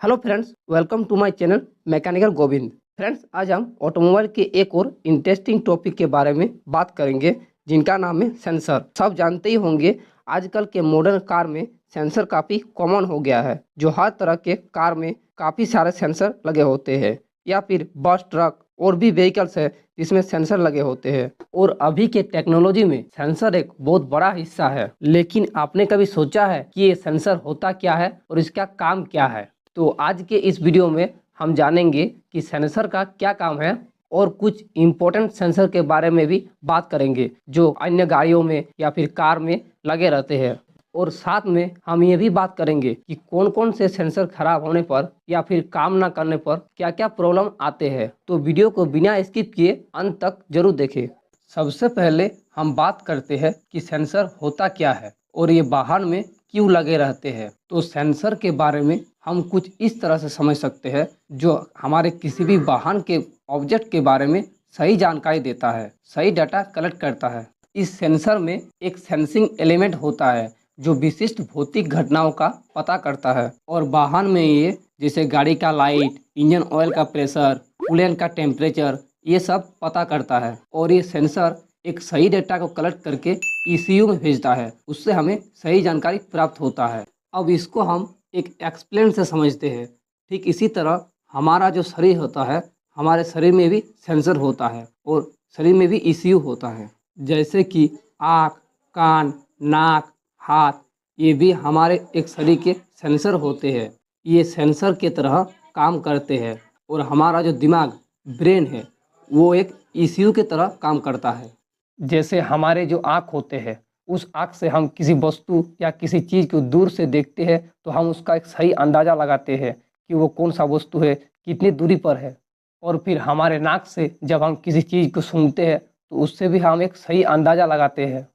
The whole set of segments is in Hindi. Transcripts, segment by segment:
Hello friends, welcome to my channel mechanical Govind. Friends, आज हम ऑटोमोबाइल के एक और इंटरेस्टिंग टॉपिक के बारे में बात करेंगे जिनका नाम है सेंसर। सब जानते ही होंगे, आजकल के मॉडर्न कार में सेंसर काफ़ी कॉमन हो गया है। जो हर तरह के कार में काफ़ी सारे सेंसर लगे होते हैं, या फिर बस, ट्रक और भी व्हीकल्स है जिसमें सेंसर लगे होते हैं। और अभी के टेक्नोलॉजी में सेंसर एक बहुत बड़ा हिस्सा है। लेकिन आपने कभी सोचा है कि ये सेंसर होता क्या है और इसका काम क्या है? तो आज के इस वीडियो में हम जानेंगे कि सेंसर का क्या काम है और कुछ इम्पोर्टेंट सेंसर के बारे में भी बात करेंगे जो अन्य गाड़ियों में या फिर कार में लगे रहते हैं। और साथ में हम ये भी बात करेंगे कि कौन कौन से सेंसर खराब होने पर या फिर काम ना करने पर क्या क्या प्रॉब्लम आते हैं। तो वीडियो को बिना स्किप किए अंत तक जरूर देखें। सबसे पहले हम बात करते हैं कि सेंसर होता क्या है और ये वाहन में क्यों लगे रहते हैं। तो सेंसर के बारे में हम कुछ इस तरह से समझ सकते हैं जो हमारे किसी भी वाहन के ऑब्जेक्ट के बारे में सही जानकारी देता है, सही डाटा कलेक्ट करता है। इस सेंसर में एक सेंसिंग एलिमेंट होता है जो विशिष्ट भौतिक घटनाओं का पता करता है। और वाहन में ये जैसे गाड़ी का लाइट, इंजन ऑयल का प्रेशर, कूलेंट का टेम्परेचर, ये सब पता करता है। और ये सेंसर एक सही डेटा को कलेक्ट करके ईसीयू में भेजता है, उससे हमें सही जानकारी प्राप्त होता है। अब इसको हम एक एक्सप्लेन से समझते हैं। ठीक इसी तरह हमारा जो शरीर होता है, हमारे शरीर में भी सेंसर होता है और शरीर में भी ईसीयू होता है। जैसे कि आँख, कान, नाक, हाथ, ये भी हमारे एक शरीर के सेंसर होते हैं। ये सेंसर के तरह काम करते हैं। और हमारा जो दिमाग, ब्रेन है, वो एक ईसीयू की तरह काम करता है। जैसे हमारे जो आँख होते हैं, उस आँख से हम किसी वस्तु या किसी चीज़ को दूर से देखते हैं तो हम उसका एक सही अंदाज़ा लगाते हैं कि वो कौन सा वस्तु है, कितनी दूरी पर है। और फिर हमारे नाक से जब हम किसी चीज़ को सूंघते हैं तो उससे भी हम एक सही अंदाज़ा लगाते हैं।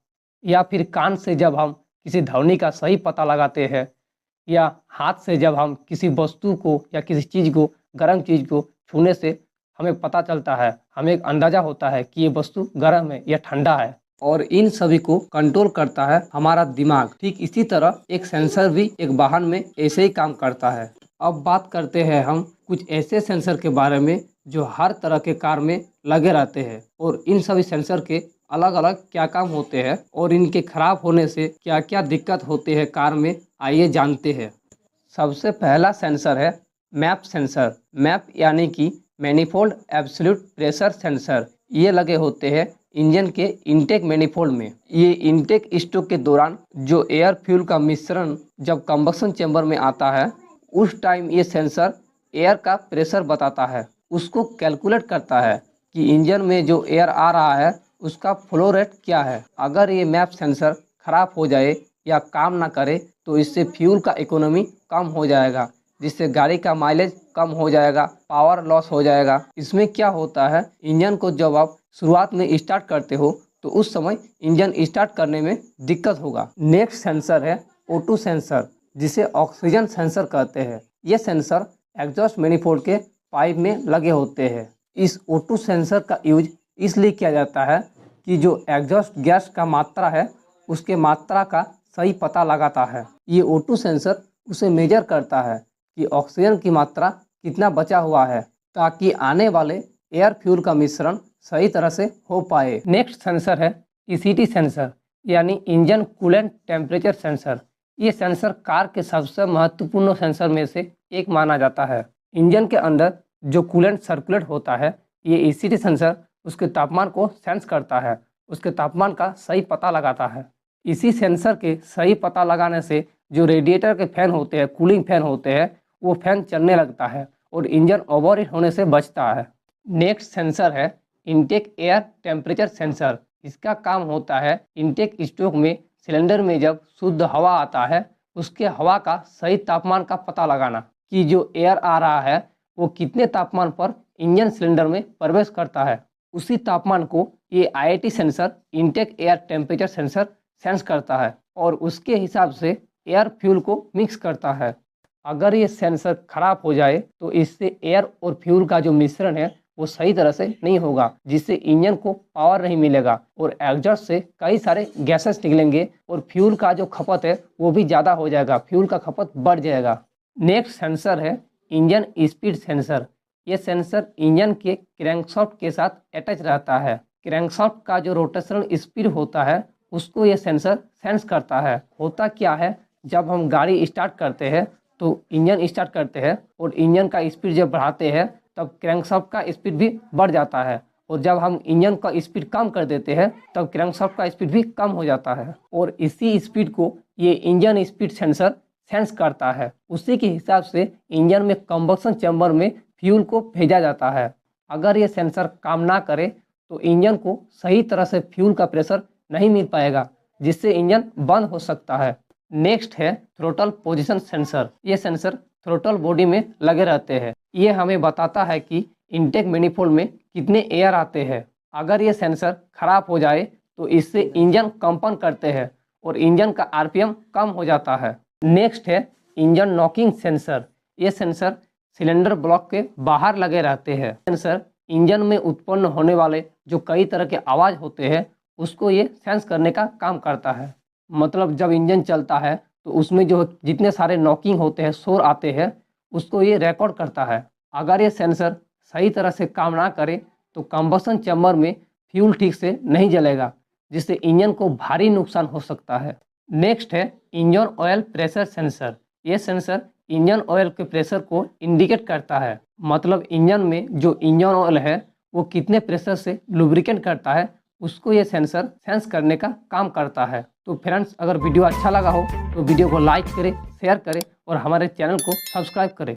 या फिर कान से जब हम किसी ध्वनि का सही पता लगाते हैं, या हाथ से जब हम किसी वस्तु को या किसी चीज़ को, गर्म चीज़ को छूने से हमें पता चलता है, हमें एक अंदाज़ा होता है कि ये वस्तु गर्म है या ठंडा है। और इन सभी को कंट्रोल करता है हमारा दिमाग। ठीक इसी तरह एक सेंसर भी एक वाहन में ऐसे ही काम करता है। अब बात करते हैं हम कुछ ऐसे सेंसर के बारे में जो हर तरह के कार में लगे रहते हैं और इन सभी सेंसर के अलग अलग क्या काम होते हैं और इनके खराब होने से क्या क्या दिक्कत होते हैं कार में, आइए जानते हैं। सबसे पहला सेंसर है मैप सेंसर। मैप यानी कि मैनिफोल्ड एब्सोल्यूट प्रेशर सेंसर। ये लगे होते हैं इंजन के इनटेक मैनिफोल्ड में। ये इनटेक स्ट्रोक के दौरान जो एयर फ्यूल का मिश्रण जब कंबक्शन चैम्बर में आता है, उस टाइम ये सेंसर एयर का प्रेशर बताता है, उसको कैलकुलेट करता है कि इंजन में जो एयर आ रहा है उसका फ्लो रेट क्या है। अगर ये मैप सेंसर खराब हो जाए या काम ना करे तो इससे फ्यूल का इकोनॉमी कम हो जाएगा, जिससे गाड़ी का माइलेज कम हो जाएगा, पावर लॉस हो जाएगा। इसमें क्या होता है, इंजन को जब आप शुरुआत में स्टार्ट करते हो तो उस समय इंजन स्टार्ट करने में दिक्कत होगा। नेक्स्ट सेंसर है O2 सेंसर, जिसे ऑक्सीजन सेंसर कहते हैं। ये सेंसर एग्जॉस्ट मैनिफोल्ड के पाइप में लगे होते हैं। इस O2 सेंसर का यूज इसलिए किया जाता है कि जो एग्जॉस्ट गैस का मात्रा है उसके मात्रा का सही पता लगाता है। ये O2 सेंसर उसे मेजर करता है कि ऑक्सीजन की मात्रा कितना बचा हुआ है, ताकि आने वाले एयर फ्यूल का मिश्रण सही तरह से हो पाए। नेक्स्ट सेंसर है ECT सेंसर, यानी इंजन कूलेंट टेम्परेचर सेंसर। ये सेंसर कार के सबसे महत्वपूर्ण सेंसर में से एक माना जाता है। इंजन के अंदर जो कूलेंट सर्कुलेट होता है, ये ECT सेंसर उसके तापमान को सेंस करता है, उसके तापमान का सही पता लगाता है। इसी सेंसर के सही पता लगाने से जो रेडिएटर के फैन होते हैं, कूलिंग फैन होते हैं, वो फैन चलने लगता है और इंजन ओवरहीट होने से बचता है। नेक्स्ट सेंसर है इनटेक एयर टेम्परेचर सेंसर। इसका काम होता है इनटेक स्ट्रोक में सिलेंडर में जब शुद्ध हवा आता है, उसके हवा का सही तापमान का पता लगाना कि जो एयर आ रहा है वो कितने तापमान पर इंजन सिलेंडर में प्रवेश करता है। उसी तापमान को ये IAT sensor, intake air temperature sensor, sense करता है और उसके हिसाब से एयर फ्यूल को मिक्स करता है। अगर ये सेंसर खराब हो जाए तो इससे एयर और फ्यूल का जो मिश्रण है वो सही तरह से नहीं होगा, जिससे इंजन को पावर नहीं मिलेगा और एग्जॉस्ट से कई सारे गैसेस निकलेंगे और फ्यूल का जो खपत है वो भी ज़्यादा हो जाएगा, फ्यूल का खपत बढ़ जाएगा। नेक्स्ट सेंसर है इंजन स्पीड सेंसर। ये सेंसर इंजन के क्रैंकशाफ्ट के साथ अटैच रहता है। क्रैंकशाफ्ट का जो रोटेशनल स्पीड होता है उसको ये सेंसर सेंस करता है। होता क्या है, जब हम गाड़ी स्टार्ट करते हैं तो इंजन स्टार्ट करते हैं और इंजन का स्पीड जब बढ़ाते हैं तब क्रैंकशाफ्ट का स्पीड भी बढ़ जाता है, और जब हम इंजन का स्पीड कम कर देते हैं तब क्रैंकशाफ्ट का स्पीड भी कम हो जाता है, और इसी स्पीड को ये इंजन स्पीड सेंसर सेंस करता है। उसी के हिसाब से इंजन में कंबक्शन चैम्बर में फ्यूल को भेजा जाता है। अगर ये सेंसर काम ना करे तो इंजन को सही तरह से फ्यूल का प्रेशर नहीं मिल पाएगा, जिससे इंजन बंद हो सकता है। नेक्स्ट है थ्रोटल पोजीशन सेंसर। ये सेंसर थ्रोटल बॉडी में लगे रहते हैं। ये हमें बताता है कि इनटेक मैनिफोल्ड में कितने एयर आते हैं। अगर ये सेंसर खराब हो जाए तो इससे इंजन कंपन करते हैं और इंजन का आरपीएम कम हो जाता है। नेक्स्ट है इंजन नॉकिंग सेंसर। ये सेंसर सिलेंडर ब्लॉक के बाहर लगे रहते हैं। सेंसर इंजन में उत्पन्न होने वाले जो कई तरह के आवाज़ होते हैं उसको ये सेंस करने का काम करता है। मतलब जब इंजन चलता है तो उसमें जो जितने सारे नॉकिंग होते हैं, शोर आते हैं, उसको ये रिकॉर्ड करता है। अगर ये सेंसर सही तरह से काम ना करे तो कंबशन चैम्बर में फ्यूल ठीक से नहीं जलेगा, जिससे इंजन को भारी नुकसान हो सकता है। नेक्स्ट है इंजन ऑयल प्रेशर सेंसर। ये सेंसर इंजन ऑयल के प्रेशर को इंडिकेट करता है। मतलब इंजन में जो इंजन ऑयल है वो कितने प्रेशर से लुब्रिकेट करता है, उसको ये सेंसर सेंस करने का काम करता है। तो फ्रेंड्स, अगर वीडियो अच्छा लगा हो तो वीडियो को लाइक करें, शेयर करें और हमारे चैनल को सब्सक्राइब करें।